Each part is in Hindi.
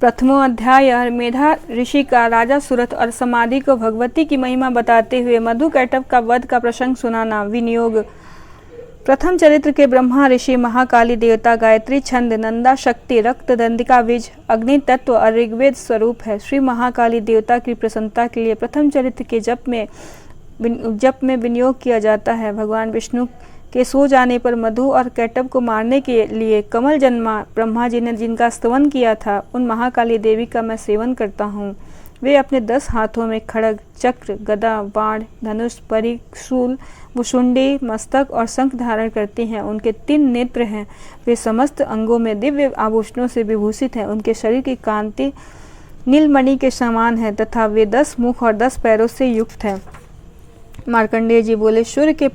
प्रथमो अध्याय मेधा ऋषि का राजा सुरथ और समाधि को भगवती की महिमा बताते हुए मधुकैटभ का वध का प्रसंग सुनाना। विनियोग। प्रथम चरित्र के ब्रह्मा ऋषि, महाकाली देवता, गायत्री छंद, नंदा शक्ति, रक्त दंडिका बीज, अग्नि तत्व और ऋग्वेद स्वरूप है। श्री महाकाली देवता की प्रसन्नता के लिए प्रथम चरित्र के जप में विनियोग किया जाता है। भगवान विष्णु के सो जाने पर मधु और कैटभ को मारने के लिए कमल जन्मा। ब्रह्मा जी ने जिनका स्तवन किया था, उन महाकाली देवी का मैं सेवन करता हूँ। वे अपने 10 हाथों में खड्ग, चक्र, गदा, बाण, धनुष, परी, शूल, भुशुंडी, मस्तक और शंख धारण करती हैं। उनके 3 नेत्र हैं। वे समस्त अंगों में दिव्य आभूषणों से विभूषित हैं। उनके शरीर की कांति नीलमणि के समान है तथा वे 10 मुख और 10 पैरों से युक्त हैं। मार्कंडेय जी बोले, सूर्य के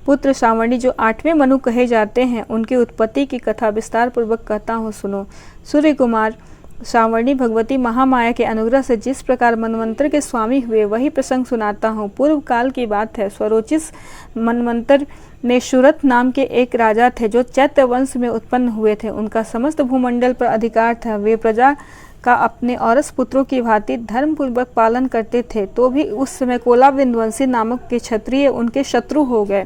पुत्र सावर्णी जो 8वें मनु कहे जाते हैं, उनकी उत्पत्ति की कथा विस्तार पूर्वक कहता हूँ, सुनो। सूर्य कुमार सावर्णी भगवती महामाया के अनुग्रह से जिस प्रकार मनवंतर के स्वामी हुए, वही प्रसंग सुनाता हूँ। पूर्व काल की बात है। स्वरोचिष मनवंतर में सुरथ नाम के एक राजा थे, जो चैत्य वंश में उत्पन्न हुए थे। उनका समस्त भूमंडल पर अधिकार था। वे प्रजा का अपने औरस पुत्रों की भांति धर्म पूर्वक पालन करते थे। तो भी उस समय कोलाविंदवंशी नामक के क्षत्रिय उनके शत्रु हो गए।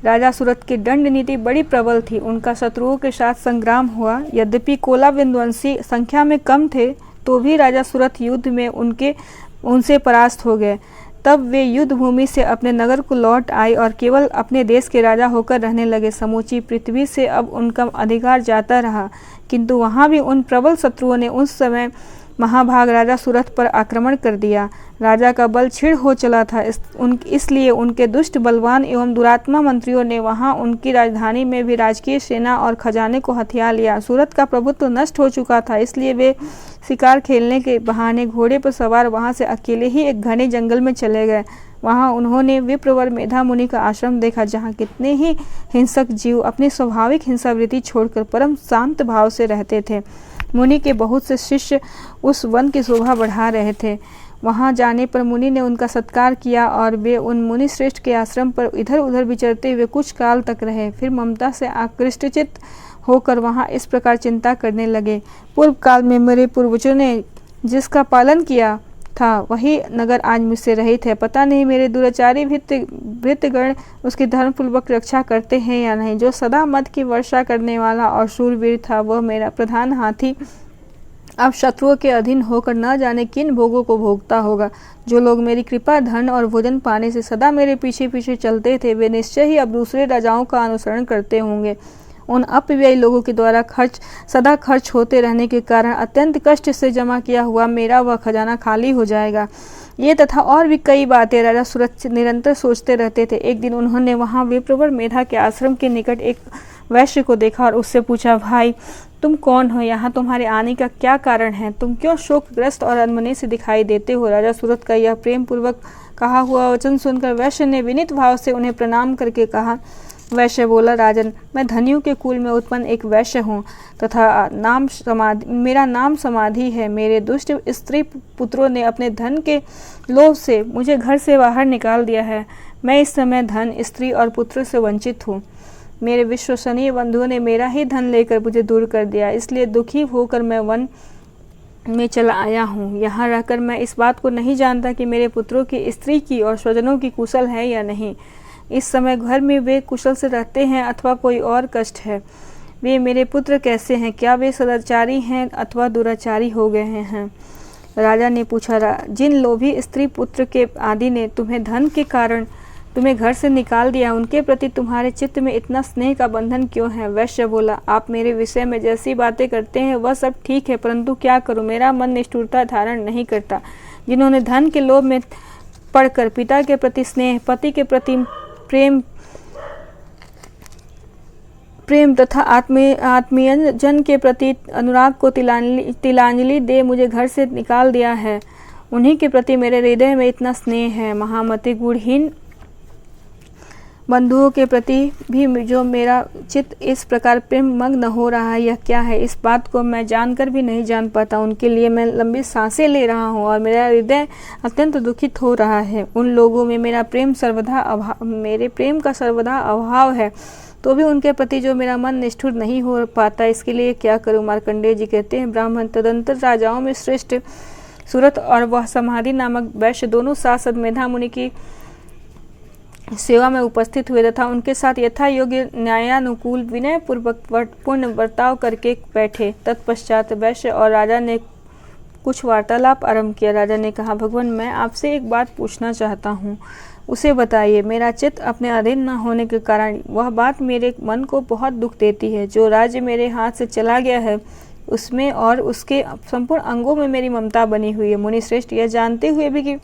राजा सुरथ की दंड नीति बड़ी प्रबल थी। उनका शत्रुओं के साथ संग्राम हुआ। यद्यपि कोलाविंदवंशी संख्या में कम थे, तो भी राजा सुरथ युद्ध में उनसे परास्त हो गए। तब वे युद्ध भूमि से अपने नगर को लौट आए और केवल अपने देश के राजा होकर रहने लगे। समूची पृथ्वी से अब उनका अधिकार जाता रहा, किंतु वहाँ भी उन प्रबल शत्रुओं ने उस समय महाभाग राजा सुरथ पर आक्रमण कर दिया। राजा का बल क्षीण हो चला था, इसलिए उनके दुष्ट, बलवान एवं दुरात्मा मंत्रियों ने वहां उनकी राजधानी में भी राजकीय सेना और खजाने को हथिया लिया। सूरत का प्रभुत्व नष्ट हो चुका था, इसलिए वे शिकार खेलने के बहाने घोड़े पर सवार वहां से अकेले ही एक घने जंगल में चले गए। वहां उन्होंने विप्रवर मेधा मुनि का आश्रम देखा, जहाँ कितने ही हिंसक जीव अपनी स्वाभाविक हिंसावृत्ति छोड़कर परम शांत भाव से रहते थे। मुनि के बहुत से शिष्य उस वन की शोभा बढ़ा रहे थे। वहां जाने पर मुनि ने उनका सत्कार किया और वे उन मुनि श्रेष्ठ के आश्रम पर इधर उधर विचरते हुए कुछ काल तक रहे। फिर ममता से आकृष्टचित होकर वहां इस प्रकार चिंता करने लगे, पूर्व काल में मेरे पूर्वजों ने जिसका पालन किया था, वही नगर आज मुझसे रहित है। पता नहीं मेरे दुराचारी भृत्यगण उसकी धर्मपूर्वक रक्षा करते हैं या नहीं। जो सदा मद की वर्षा करने वाला और शूरवीर था, वह मेरा प्रधान हाथी अब शत्रुओं के अधीन होकर न जाने किन भोगों को भोगता होगा। जो लोग मेरी कृपा, धन और भोजन पाने से सदा मेरे पीछे पीछे चलते थे, वे निश्चय ही अब दूसरे राजाओं का अनुसरण करते होंगे। उन अपव्ययी लोगों के द्वारा सदा खर्च होते रहने के कारण अत्यंत कष्ट से जमा किया हुआ मेरा वह खजाना खाली हो जाएगा। ये तथा और भी कई बातें राजा सुरथ निरंतर सोचते रहते थे। एक दिन उन्होंने वहां विप्रवर मेधा के आश्रम के निकट एक वैश्य को देखा और उससे पूछा, भाई तुम कौन हो? यहाँ तुम्हारे आने का क्या कारण है? तुम क्यों शोकग्रस्त और अनमने से दिखाई देते हो? राजा सुरथ का यह प्रेम पूर्वक कहा हुआ वचन सुनकर वैश्य ने विनीत भाव से उन्हें प्रणाम करके कहा। वैश्य बोला, राजन, मैं धनियों के कुल में उत्पन्न एक वैश्य हूँ तथा मेरा नाम समाधि है। मेरे दुष्ट स्त्री पुत्रों ने अपने धन के लोभ से मुझे घर से बाहर निकाल दिया है। मैं इस समय धन, स्त्री और पुत्र से वंचित हूँ। मेरे विश्वसनीय बंधुओं ने मेरा ही धन लेकर मुझे दूर कर दिया, इसलिए दुखी होकर मैं वन में चला आया हूँ। यहाँ रहकर मैं इस बात को नहीं जानता कि मेरे पुत्रों की, स्त्री की और स्वजनों की कुशल है या नहीं। इस समय घर में वे कुशल से रहते हैं अथवा कोई और कष्ट है। वे मेरे पुत्र कैसे हैं? क्या वे सदाचारी हैं अथवा दुराचारी हो गए हैं? राजा ने पूछा, जिन लोभी स्त्री पुत्र के आदि ने तुम्हें धन के कारण तुम्हें घर से निकाल दिया, उनके प्रति तुम्हारे चित्त में इतना स्नेह का बंधन क्यों है? वैश्य बोला, आप मेरे विषय में जैसी बातें करते हैं वह सब ठीक है, परंतु क्या करूं, मेरा मन निष्ठुरता धारण नहीं करता। जिन्होंने धन के लोभ में पड़कर पिता के प्रति स्नेह, पति के प्रति प्रेम तथा आत्मीय जन के प्रति अनुराग को तिलांजलि दे मुझे घर से निकाल दिया है, उन्हीं के प्रति मेरे हृदय में इतना स्नेह है। महामति, गुणहीन बंधुओं के प्रति भी जो मेरा चित्त इस प्रकार प्रेम मग्न हो रहा है, यह क्या है? इस बात को मैं जानकर भी नहीं जान पाता। उनके लिए मैं लंबी सांसें ले रहा हूँ और मेरा हृदय अत्यंत दुखित हो रहा है। उन लोगों में मेरे प्रेम का सर्वदा अभाव है, तो भी उनके प्रति जो मेरा मन निष्ठुर नहीं हो पाता, इसके लिए क्या करूँ? मार्कंडेय जी कहते हैं, ब्राह्मण तदंतर राजाओं में श्रेष्ठ सूरत और वह समाधि नामक वैश्य दोनों साथ मेधा मुनि की सेवा में उपस्थित हुए तथा उनके साथ यथा योग्य न्यायानुकूल विनय पूर्वक पूर्ण बर्ताव करके बैठे। तत्पश्चात वैश्य और राजा ने कुछ वार्तालाप आरंभ किया। राजा ने कहा, भगवान, मैं आपसे एक बात पूछना चाहता हूँ, उसे बताइए। मेरा चित्त अपने अधीन न होने के कारण वह बात मेरे मन को बहुत दुख देती है। जो राज्य मेरे हाथ से चला गया है, उसमें और उसके संपूर्ण अंगों में मेरी ममता बनी हुई है। मुनि श्रेष्ठ, यह जानते हुए भी कि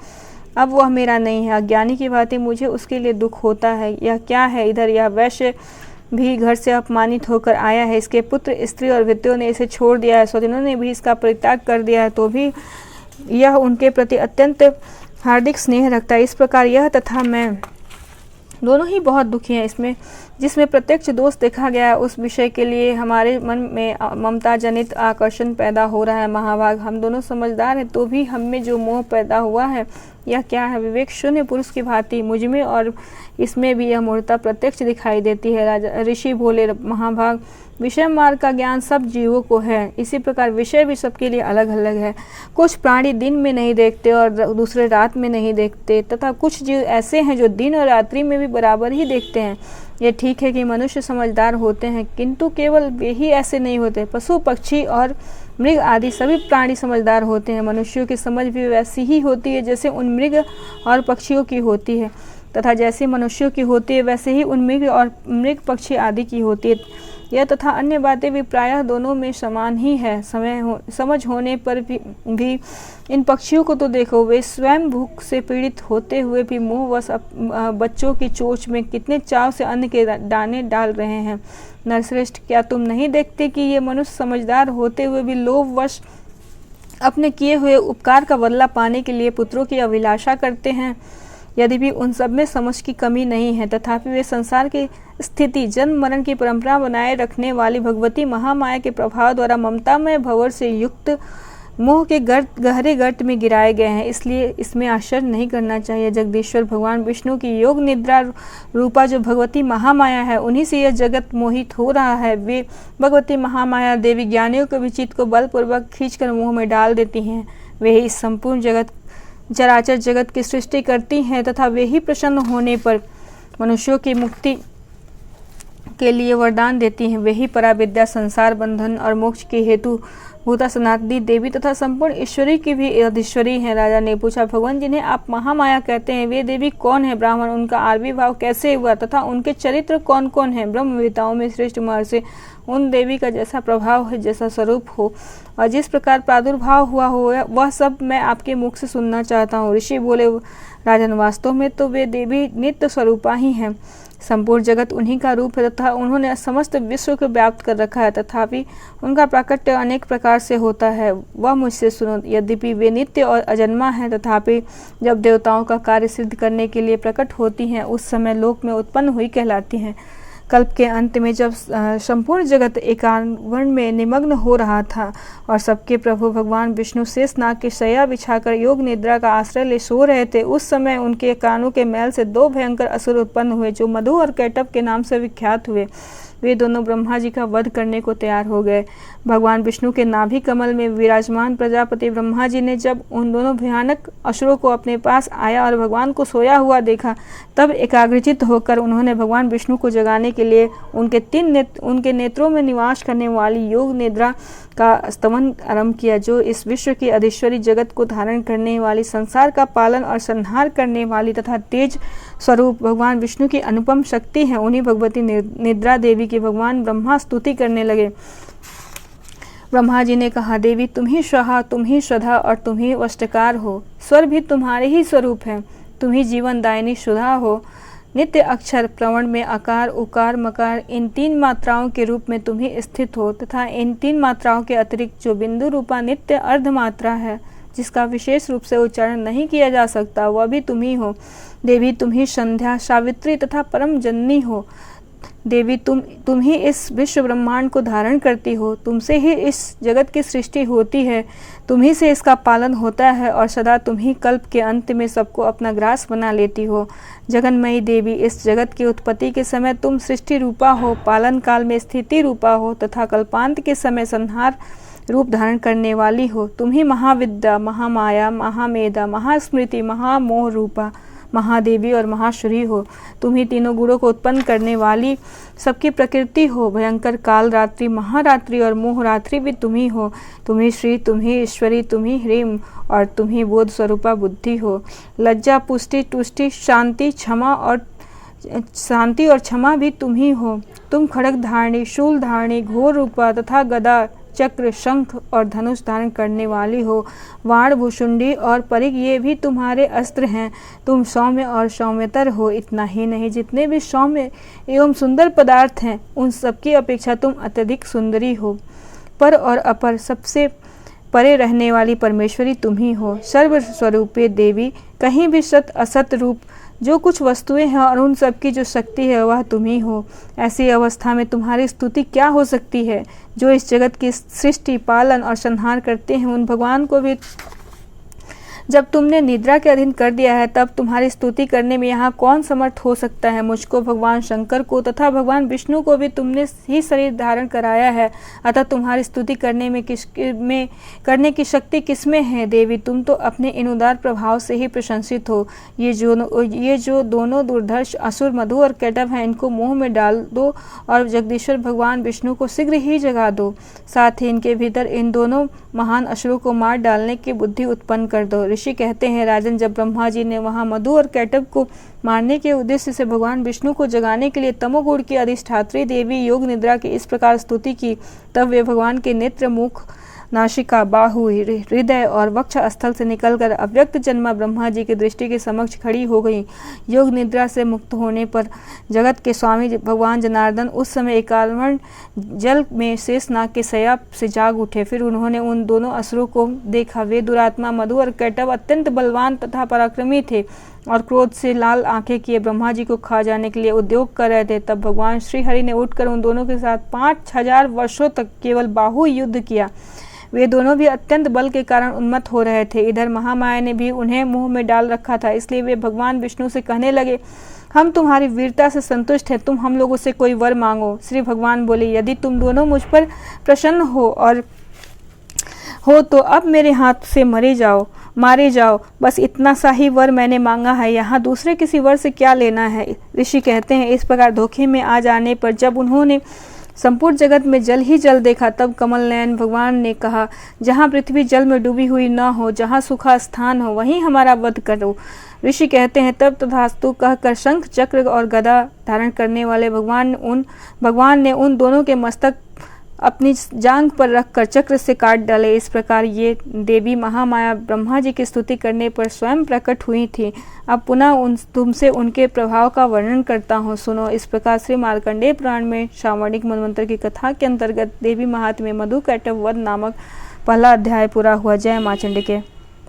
अब वह मेरा नहीं है, अज्ञानी की भांति मुझे उसके लिए दुख होता है। यह क्या है? इधर यह वैश्य भी घर से अपमानित होकर आया है, इसके पुत्र स्त्री और वित्तियों ने इसे छोड़ दिया है, स्वजनों ने भी इसका परित्याग कर दिया है, तो भी यह उनके प्रति अत्यंत हार्दिक स्नेह रखता है। इस प्रकार यह तथा मैं दोनों ही बहुत दुखी हैं। इसमें जिसमें प्रत्यक्ष दोष देखा गया है, उस विषय के लिए हमारे मन में ममता जनित आकर्षण पैदा हो रहा है। महाभाग, हम दोनों समझदार हैं, तो भी हम में जो मोह पैदा हुआ है, यह क्या है? विवेक शून्य पुरुष की भांति मुझमें और इसमें भी यह मूर्ता प्रत्यक्ष दिखाई देती है। राजा ऋषि बोले, महाभाग, विषय मार्ग का ज्ञान सब जीवों को है, इसी प्रकार विषय भी सबके लिए अलग अलग है। कुछ प्राणी दिन में नहीं देखते और दूसरे रात में नहीं देखते, तथा कुछ जीव ऐसे हैं जो दिन और रात्रि में भी बराबर ही देखते हैं। ये ठीक है कि मनुष्य समझदार होते हैं, किंतु केवल वे ही ऐसे नहीं होते। पशु पक्षी और मृग आदि सभी प्राणी समझदार होते हैं। मनुष्यों की समझ भी वैसी ही होती है जैसे उन मृग और पक्षियों की होती है, तथा जैसे मनुष्यों की होती है वैसे ही उन मृग पक्षी आदि की होती है। यह तथा अन्य बातें भी प्रायः दोनों में समान ही है। समझ होने पर भी इन पक्षियों को तो देखो, वे स्वयं भूख से पीड़ित होते हुए भी मोहवश बच्चों की चोंच में कितने चाव से अन्न के दाने डाल रहे हैं। नरश्रेष्ठ, क्या तुम नहीं देखते कि ये मनुष्य समझदार होते हुए भी लोभवश अपने किए हुए उपकार का बदला पाने के लिए पुत्रों की अभिलाषा करते हैं? यद्यपि उन सब में समझ की कमी नहीं है, तथापि वे संसार की स्थिति, जन्म मरण की परंपरा बनाए रखने वाली भगवती महामाया के प्रभाव द्वारा ममतामय भंवर से युक्त मोह के गहरे गर्त में गिराए गए हैं। इसलिए इसमें आश्चर्य नहीं करना चाहिए। जगदीश्वर भगवान विष्णु की योग निद्रा रूपा जो भगवती महामाया है, उन्हीं से यह जगत मोहित हो रहा है। वे भगवती महामाया देवी ज्ञानियों के विचित को बलपूर्वक खींचकर मोह में डाल देती हैं। वे ही इस संपूर्ण चराचर जगत की सृष्टि करती हैं, तथा वे ही प्रसन्न होने पर मनुष्यों की मुक्ति के लिए वरदान देती हैं। वे ही पराविद्या, संसार बंधन और मोक्ष के हेतु भूता सनातनी देवी तथा संपूर्ण ईश्वरी की भी अधीश्वरी हैं। राजा ने पूछा, भगवान, जिन्हें आप महामाया कहते हैं, वे देवी कौन है? ब्राह्मण, उनका आविर्भाव कैसे हुआ तथा उनके चरित्र कौन कौन है? ब्रह्मवेताओं में श्रेष्ठ महर्षि उन देवी का जैसा प्रभाव है, जैसा स्वरूप हो और जिस प्रकार प्रादुर्भाव हुआ हो, वह सब मैं आपके मुख से सुनना चाहता हूँ। ऋषि बोले, राजन, वास्तव में तो वे देवी नित्य स्वरूपा ही हैं। संपूर्ण जगत उन्हीं का रूप है तथा उन्होंने समस्त विश्व को व्याप्त कर रखा है, तथापि उनका प्राकट्य अनेक प्रकार से होता है। वह मुझसे सुनो। यद्यपि वे नित्य और अजन्मा हैं, तथापि जब देवताओं का कार्य सिद्ध करने के लिए प्रकट होती हैं, उस समय लोक में उत्पन्न हुई कहलाती हैं। कल्प के अंत में जब संपूर्ण जगत एकावरण में निमग्न हो रहा था और सबके प्रभु भगवान विष्णु शेषनाग की शैया बिछाकर योग निद्रा का आश्रय ले सो रहे थे, उस समय उनके कानों के मैल से दो भयंकर असुर उत्पन्न हुए, जो मधु और कैटभ के नाम से विख्यात हुए। वे दोनों ब्रह्मा जी का वध करने को तैयार हो गए। भगवान विष्णु के नाभि कमल में विराजमान प्रजापति ब्रह्मा जी ने जब उन दोनों भयानक असुरों को अपने पास आया और भगवान को सोया हुआ देखा, तब एकाग्रचित्त होकर उन्होंने भगवान विष्णु को जगाने के लिए उनके नेत्रों में निवास करने वाली योग निद्रा का स्तमन आरंभ किया, जो इस विश्व की अधीश्वरी, जगत को धारण करने वाली, संसार का पालन और संहार करने वाली तथा तेज स्वरूप भगवान विष्णु की अनुपम शक्ति है। उन्हीं भगवती निद्रा देवी की भगवान ब्रह्मा स्तुति करने लगे। ब्रह्मा जी ने कहा, देवी, तुम ही स्वाहा, तुम ही श्रद्धा और तुम ही वष्टकार हो। स्वर भी तुम्हारे ही स्वरूप है। तुम ही जीवन दायिनी सुधा हो। नित्य अक्षर प्रवण में आकार, उकार, मकार, इन तीन मात्राओं के रूप में तुम ही स्थित हो, तथा इन तीन मात्राओं के अतिरिक्त जो बिंदु रूपा नित्य अर्ध मात्रा है, जिसका विशेष रूप से उच्चारण नहीं किया जा सकता, वह भी तुम ही हो। देवी तुम ही संध्या, सावित्री तथा परम जननी हो। देवी तुम ही इस विश्व ब्रह्मांड को धारण करती हो। तुमसे ही इस जगत की सृष्टि होती है, तुम ही से इसका पालन होता है और सदा तुम ही कल्प के अंत में सबको अपना ग्रास बना लेती हो। जगन्मयी देवी, इस जगत की उत्पत्ति के समय तुम सृष्टि रूपा हो, पालन काल में स्थिति रूपा हो तथा कल्पांत के समय संहार रूप धारण करने वाली हो। तुम ही महाविद्या, महामाया, महामेधा, महास्मृति, महामोह रूपा महादेवी और महाश्री हो। तुम ही तीनों गुणों को उत्पन्न करने वाली सबकी प्रकृति हो। भयंकर काल रात्रि, महारात्रि और मोह रात्रि भी तुम ही हो। तुम ही श्री, तुम ही ईश्वरी, तुम ही ह्रीम और तुम ही बोध स्वरूपा बुद्धि हो। लज्जा, पुष्टि, तुष्टि, शांति और क्षमा भी तुम ही हो। तुम खड्ग धारणी, शूल धारणी, घोर रूपा तथा गदा, चक्र, शंख और धनुष धारण करने वाली हो। वाण, भुषुंडी और परिग ये भी तुम्हारे अस्त्र हैं। तुम सौम्य और सौम्यतर हो। इतना ही नहीं, जितने भी सौम्य एवं सुंदर पदार्थ हैं उन सबकी अपेक्षा तुम अत्यधिक सुंदरी हो। पर और अपर, सबसे परे रहने वाली परमेश्वरी तुम ही हो। सर्वस्वरूपे देवी, कहीं भी सत असत रूप जो कुछ वस्तुएं हैं और उन सब की जो शक्ति है वह तुम ही हो। ऐसी अवस्था में तुम्हारी स्तुति क्या हो सकती है। जो इस जगत की सृष्टि, पालन और संहार करते हैं, उन भगवान को भी जब तुमने निद्रा के अधीन कर दिया है, तब तुम्हारी स्तुति करने में यहाँ कौन समर्थ हो सकता है। मुझको, भगवान शंकर को तथा भगवान विष्णु को भी तुमने ही शरीर धारण कराया है, अतः तुम्हारी स्तुति करने की शक्ति किसमें है। देवी, तुम तो अपने इन उदार प्रभाव से ही प्रशंसित हो। ये जो दोनों दुर्धर्ष असुर मधु और कैटभ हैं, इनको मोह में डाल दो और जगदीश्वर भगवान विष्णु को शीघ्र ही जगा दो। साथ ही इनके भीतर इन दोनों महान असुरों को मार डालने की बुद्धि उत्पन्न कर दो। ऋषि कहते हैं, राजन, जब ब्रह्मा जी ने वहां मधु और कैटभ को मारने के उद्देश्य से भगवान विष्णु को जगाने के लिए तमोगुण की अधिष्ठात्री देवी योग निद्रा की इस प्रकार स्तुति की, तब वे भगवान के नेत्र, मुख, नासिका, बाहु, हृदय और वक्ष स्थल से निकलकर अव्यक्त जन्मा ब्रह्मा जी की दृष्टि के समक्ष खड़ी हो गई। योग निद्रा से मुक्त होने पर जगत के स्वामी भगवान जनार्दन उस समय एकावर्ण जल में शेषनाग के शैया से जाग उठे। फिर उन्होंने उन दोनों असुरों को देखा। वे दुरात्मा मधु और कैटभ अत्यंत बलवान तथा पराक्रमी थे और क्रोध से लाल आंखें किए ब्रह्मा जी को खा जाने के लिए उद्योग कर रहे थे। तब भगवान श्री हरि ने उठकर उन दोनों के साथ 5000 वर्षों तक केवल बाहु युद्ध किया। वे दोनों भी अत्यंत बल के कारण उन्मत्त हो रहे थे। इधर महामाया ने भी उन्हें मुंह में डाल रखा था, इसलिए वे भगवान विष्णु से कहने लगे, हम तुम्हारी वीरता से संतुष्ट हैं, तुम हम लोगों से कोई वर मांगो। श्री भगवान बोले, यदि तुम दोनों मुझ पर प्रसन्न हो तो अब मेरे हाथ से मारे जाओ। बस इतना सा ही वर मैंने मांगा है, यहाँ दूसरे किसी वर से क्या लेना है। ऋषि कहते हैं, इस प्रकार धोखे में आ जाने पर जब उन्होंने संपूर्ण जगत में जल ही जल देखा, तब कमल नयन भगवान ने कहा, जहाँ पृथ्वी जल में डूबी हुई न हो, जहाँ सूखा स्थान हो, वहीं हमारा वध करो। ऋषि कहते हैं, तब तथास्तु कहकर शंख, चक्र और गदा धारण करने वाले भगवान ने उन दोनों के मस्तक अपनी जांघ पर रखकर चक्र से काट डाले। इस प्रकार ये देवी महामाया ब्रह्मा जी की स्तुति करने पर स्वयं प्रकट हुई थी। अब पुनः तुमसे उनके प्रभाव का वर्णन करता हूँ, सुनो। इस प्रकार श्री मार्कंडेय पुराण में श्रावणिक मनवंतर की कथा के अंतर्गत देवी महात्म्य मधु कैटभ वध नामक पहला अध्याय पूरा हुआ। जय मां चंडिके।